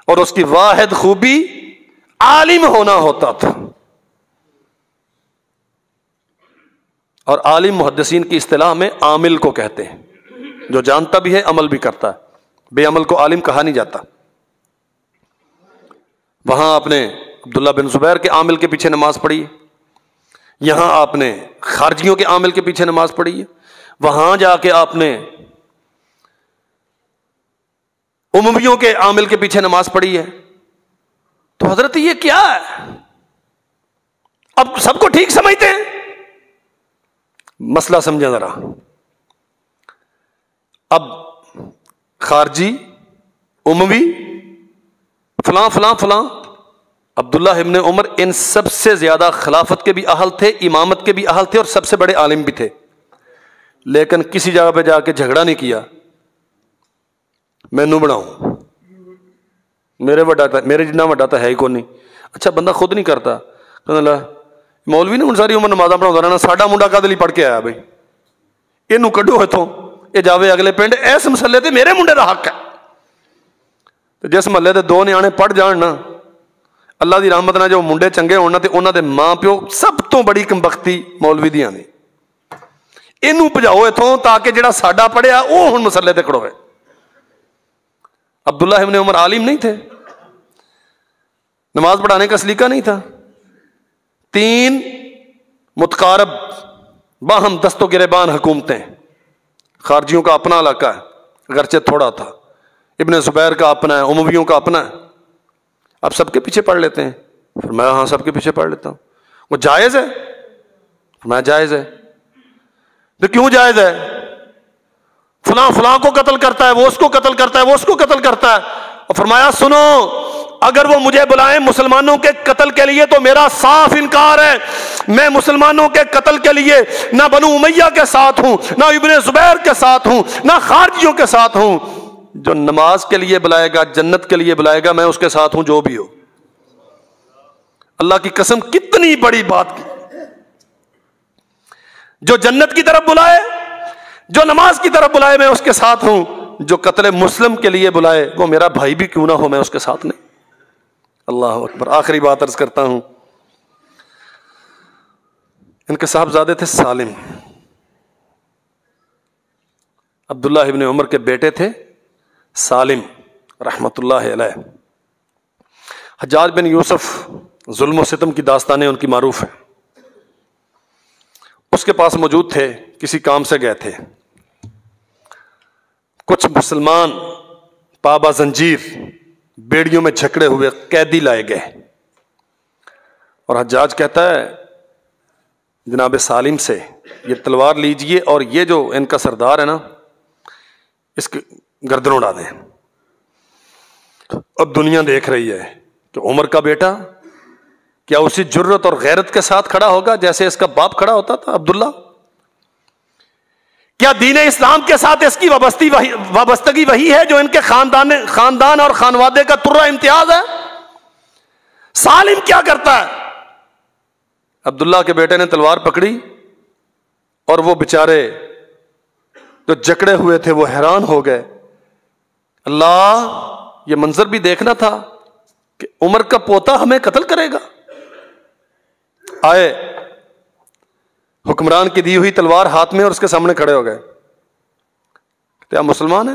اور اس کی واحد خوبی عالم ہونا ہوتا تھا. اور عالم محدثین کی اصطلاح میں عامل کو کہتے ہیں، جو جانتا بھی ہے عمل بھی کرتا ہے. بے عمل کو عالم کہا نہیں جاتا. وہاں آپ نے عبداللہ بن زبیر کے عامل کے پیچھے نماز پڑھی ہے، یہاں آپ نے خارجیوں کے عامل کے پیچھے نماز پڑھی ہے، وہاں جا کے آپ نے امویوں کے عامل کے پیچھے نماز پڑھی ہے. تو حضرت یہ کیا ہے؟ اب سب کو ٹھیک سمجھتے ہیں. مسئلہ سمجھا ذرا. اب خارجی، اموی، فلاں فلاں فلاں، عبداللہ ابن عمر ان سب سے زیادہ خلافت کے بھی اہل تھے، امامت کے بھی اہل تھے، اور سب سے بڑے عالم بھی تھے. لیکن کسی جگہ پہ جا کے جھگڑا نہیں کیا مینوں بناؤں، میرے جتنا وڈا تو ہے ہی کوئی نہیں. اچھا بندہ خود نہیں کرتا، مولوی نے ہن ساری عمر نمازاں پڑھاਉਂدا رہنا، ساڈا منڈا کدے لئی پڑھ کے آیا بھائی، اینوں کڈو اتوں، یہ جاوے اگلے پنڈ، اس مسئلے تے میرے منڈے دا حق ہے. جس محلے دے 2 نیانے پڑھ جان نا، اللہ دی رحمت نال جو منڈے چنگے ہون نا، تے انہاں دے ماں پیو سب تو بڑی کمبختی مولوی دیاں نے. اینوں بھجاؤ اتوں تاکہ جڑا ساڈا پڑھیا وہ ہن مسئلے تے کھڑوے. عبداللہ ابن عمر عالم نہیں تھے، نماز پڑھانے کا سلیقہ نہیں تھا. 3 متقارب باہم دست و گریبان حکومتیں، خارجیوں کا اپنا علاقہ ہے اگرچہ تھوڑا تھا، ابن زبیر کا اپنا ہے، امویوں کا اپنا ہے. آپ سب کے پیچھے پڑھ لیتے ہیں؟ فرمایا ہاں سب کے پیچھے پڑھ لیتا ہوں. وہ جائز ہے؟ فرمایا جائز ہے. تو کیوں جائز ہے؟ فلاں فلاں کو قتل کرتا ہے، وہ اس کو قتل کرتا ہے، وہ اس کو قتل کرتا ہے. اور فرمایا سنو، اگر وہ مجھے بلائیں مسلمانوں کے قتل کے لیے تو میرا صاف انکار ہے. میں مسلمانوں کے قتل کے لیے نہ بنو امیہ کے ساتھ ہوں، نہ ابن زبیر کے ساتھ ہوں، نہ خارجیوں کے ساتھ ہوں. جو نماز کے لیے بلائے گا، جنت کے لیے بلائے گا، میں اس کے ساتھ ہوں جو بھی ہو. اللہ کی قسم کتنی بڑی بات کی. جو جنت کی طرف بلائے، جو نماز کی طرف بلائے، میں اس کے ساتھ ہوں. جو قتل مسلم کے لیے بلائے، وہ میرا بھائی بھی کیوں نہ ہو، میں اس کے ساتھ نہیں. اللہ اکبر. آخری بات عرض کرتا ہوں، ان کے صاحبزادے تھے سالم، عبداللہ ابن عمر کے بیٹے تھے سالم رحمت اللہ علیہ. حجاج بن یوسف ظلم و ستم کی داستانیں ان کی معروف ہیں. اس کے پاس موجود تھے، کسی کام سے گئے تھے. کچھ مسلمان پابا زنجیر بیڑیوں میں جھکڑے ہوئے قیدی لائے گئے، اور حجاج کہتا ہے جناب سالم سے، یہ تلوار لیجئے اور یہ جو ان کا سردار ہے نا، اس کی گردن اڑا دیں. اب دنیا دیکھ رہی ہے کہ عمر کا بیٹا کیا اسی جرت اور غیرت کے ساتھ کھڑا ہوگا جیسے اس کا باپ کھڑا ہوتا تھا عبداللہ؟ کیا دین اسلام کے ساتھ اس کی وابستگی وہی ہے جو ان کے خاندان اور خانوادے کا ترہ امتیاز ہے؟ سالم کیا کرتا ہے؟ عبداللہ کے بیٹے نے تلوار پکڑی، اور وہ بےچارے جو جکڑے ہوئے تھے وہ حیران ہو گئے. اللہ، یہ منظر بھی دیکھنا تھا کہ عمر کا پوتا ہمیں قتل کرے گا. آئے، حکمران کی دی ہوئی تلوار ہاتھ میں، اور اس کے سامنے کھڑے ہو گئے. کیا مسلمان ہے؟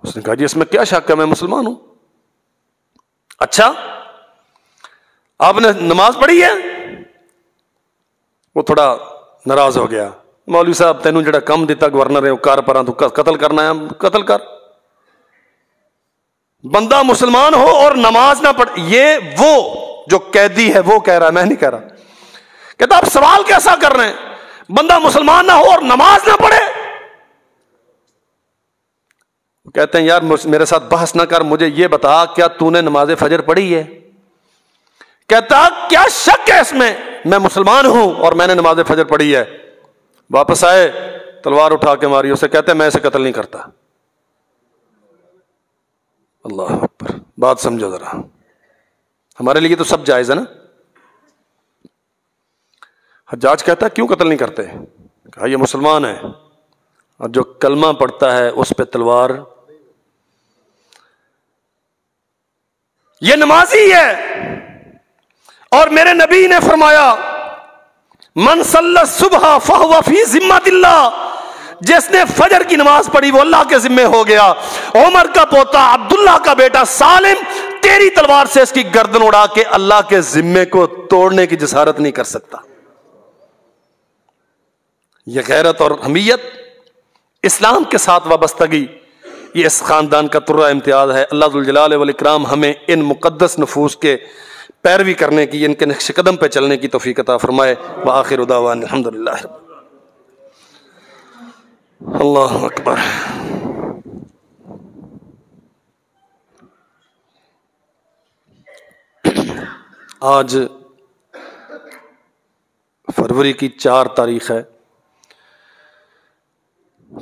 اس نے کہا جی اس میں کیا شک ہے، میں مسلمان ہوں. اچھا آپ نے نماز پڑھی ہے؟ وہ تھوڑا ناراض ہو گیا. مولوی صاحب تینوں جڑا کم دیتا گورنر ہے وہ کر پرا، تو قتل کرنا ہے، قتل کر. بندہ مسلمان ہو اور نماز نہ پڑھ، یہ وہ جو قیدی ہے وہ کہہ رہا ہے، میں نہیں کہہ رہا. کہتا آپ سوال کیسا کر رہے ہیں؟ بندہ مسلمان نہ ہو اور نماز نہ پڑھے. کہتے ہیں یار میرے ساتھ بحث نہ کر، مجھے یہ بتا کیا تو نے نماز فجر پڑھی ہے؟ کہتا کیا شک ہے اس میں مسلمان ہوں اور میں نے نماز فجر پڑھی ہے. واپس آئے، تلوار اٹھا کے ماری اسے. کہتے ہیں میں اسے قتل نہیں کرتا. اللہ اکبر. بات سمجھو ذرا، ہمارے لیے تو سب جائز ہے نا. حجاج کہتا ہے کیوں قتل نہیں کرتے؟ کہا یہ مسلمان ہے اور جو کلمہ پڑھتا ہے اس پہ تلوار. یہ نمازی ہے. اور میرے نبی نے فرمایا من صلی الصبح فہو فی ذمۃ اللہ، جس نے فجر کی نماز پڑھی وہ اللہ کے ذمے ہو گیا. عمر کا پوتا عبداللہ کا بیٹا سالم تیری تلوار سے اس کی گردن اڑا کے اللہ کے ذمے کو توڑنے کی جسارت نہیں کر سکتا. یہ غیرت اور حمیت، اسلام کے ساتھ وابستگی، یہ اس خاندان کا ترہ امتیاز ہے. اللہ ذوالجلال والاکرام ہمیں ان مقدس نفوس کے پیروی کرنے کی، ان کے نقش قدم پہ چلنے کی توفیق عطا فرمائے. وآخر دعوانا الحمدللہ. اللہ اکبر. آج فروری کی 4 تاریخ ہے،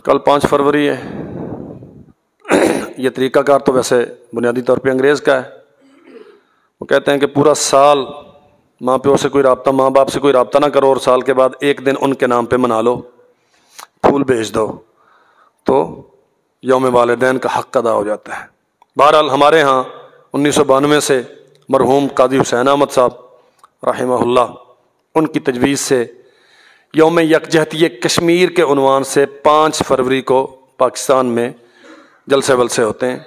کل 5 فروری ہے. یہ طریقہ کار تو ویسے بنیادی طور پہ انگریز کا ہے. وہ کہتے ہیں کہ پورا سال ماں پیو سے کوئی رابطہ، ماں باپ سے کوئی رابطہ نہ کرو، اور سال کے بعد ایک دن ان کے نام پہ منا لو، پھول بھیج دو، تو یوم والدین کا حق ادا ہو جاتا ہے. بہرحال ہمارے ہاں 1992 سے مرحوم قاضی حسین احمد صاحب رحمہ اللہ، ان کی تجویز سے یوم یکجہتی کشمیر کے عنوان سے 5 فروری کو پاکستان میں جلسے ولسے ہوتے ہیں.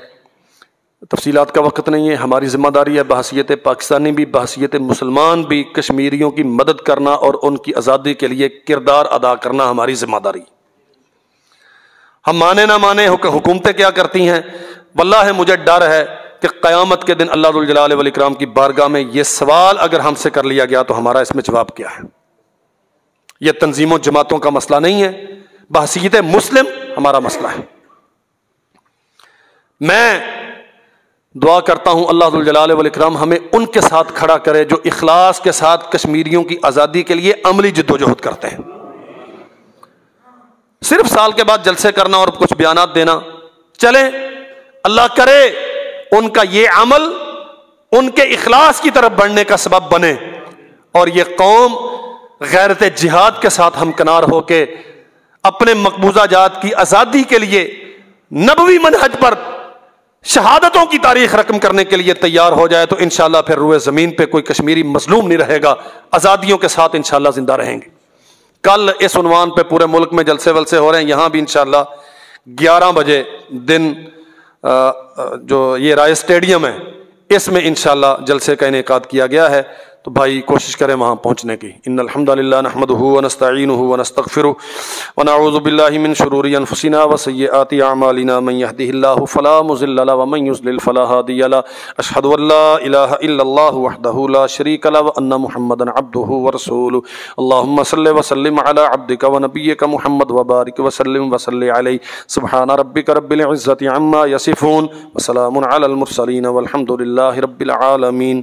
تفصیلات کا وقت نہیں ہے. ہماری ذمہ داری ہے بحیثیت پاکستانی بھی، بحیثیت مسلمان بھی، کشمیریوں کی مدد کرنا اور ان کی آزادی کے لیے کردار ادا کرنا ہماری ذمہ داری. ہم مانے نہ مانے حکومتیں کیا کرتی ہیں، واللہ مجھے ڈر ہے کہ قیامت کے دن اللہ ذوالجلال والاکرام کی بارگاہ میں یہ سوال اگر ہم سے کر لیا گیا تو ہمارا اس میں جواب کیا ہے. یہ تنظیموں جماعتوں کا مسئلہ نہیں ہے، بحیثیت مسلم ہمارا مسئلہ ہے. میں دعا کرتا ہوں اللہ ذوالجلال والاکرام ہمیں ان کے ساتھ کھڑا کرے جو اخلاص کے ساتھ کشمیریوں کی آزادی کے لیے عملی جدوجہد کرتے ہیں. صرف سال کے بعد جلسے کرنا اور کچھ بیانات دینا چلیں، اللہ کرے ان کا یہ عمل ان کے اخلاص کی طرف بڑھنے کا سبب بنے، اور یہ قوم غیرت جہاد کے ساتھ ہمکنار ہو کے اپنے مقبوضہ جات کی آزادی کے لیے نبوی منہج پر شہادتوں کی تاریخ رقم کرنے کے لیے تیار ہو جائے، تو انشاءاللہ پھر روئے زمین پہ کوئی کشمیری مظلوم نہیں رہے گا. آزادیوں کے ساتھ انشاءاللہ زندہ رہیں گے. کل اس عنوان پہ پورے ملک میں جلسے ولسے ہو رہے ہیں. یہاں بھی انشاءاللہ 11 بجے دن جو یہ رائے اسٹیڈیم ہے اس میں انشاءاللہ جلسے کا انعقاد کیا گیا ہے، تو بھائی کوشش کریں وہاں پہنچنے کی. ان الحمدللہ نحمدہ ونستعینہ ونستغفرہ ونعوذ باللہ من شرور انفسنا وسیئات اعمالنا من یہدہ اللہ فلا مضل له ومن یضلل فلا ہادی له. اشہد ان لا الہ الا اللہ وحدہ لا شریک له وان محمدا عبدہ ورسولہ. اللہم صل وسلم علی عبدک ونبیک محمد وبارک وسلم وصل علیہ. سبحان ربک رب العزۃ عما یصفون وسلام علی المرسلین والحمد للہ رب العالمین.